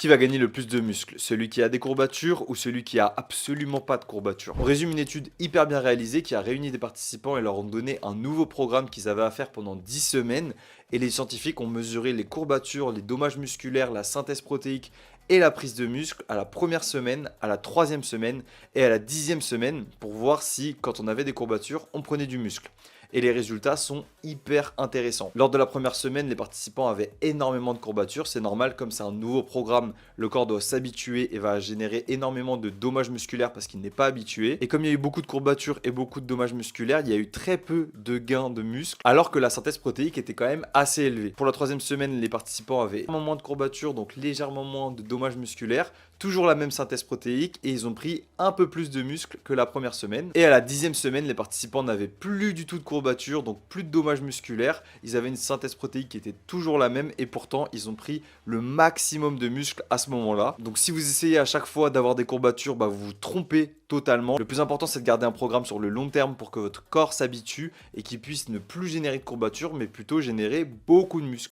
Qui va gagner le plus de muscles? Celui qui a des courbatures ou celui qui a absolument pas de courbatures? On résume une étude hyper bien réalisée qui a réuni des participants et leur ont donné un nouveau programme qu'ils avaient à faire pendant 10 semaines. Et les scientifiques ont mesuré les courbatures, les dommages musculaires, la synthèse protéique et la prise de muscle à la première semaine, à la troisième semaine et à la 10e semaine pour voir si, quand on avait des courbatures, on prenait du muscle. Et les résultats sont hyper intéressants. Lors de la première semaine, les participants avaient énormément de courbatures. C'est normal, comme c'est un nouveau programme, le corps doit s'habituer et va générer énormément de dommages musculaires parce qu'il n'est pas habitué. Et comme il y a eu beaucoup de courbatures et beaucoup de dommages musculaires, il y a eu très peu de gains de muscles, alors que la synthèse protéique était quand même assez élevée. Pour la troisième semaine, les participants avaient légèrement moins de courbatures, donc légèrement moins de dommages musculaires, toujours la même synthèse protéique, et ils ont pris un peu plus de muscles que la première semaine. Et à la 10e semaine, les participants n'avaient plus du tout de courbatures, donc plus de dommages musculaires. Ils avaient une synthèse protéique qui était toujours la même, et pourtant ils ont pris le maximum de muscles à ce moment-là. Donc si vous essayez à chaque fois d'avoir des courbatures, vous vous trompez totalement. Le plus important, c'est de garder un programme sur le long terme pour que votre corps s'habitue et qu'il puisse ne plus générer de courbatures, mais plutôt générer beaucoup de muscles.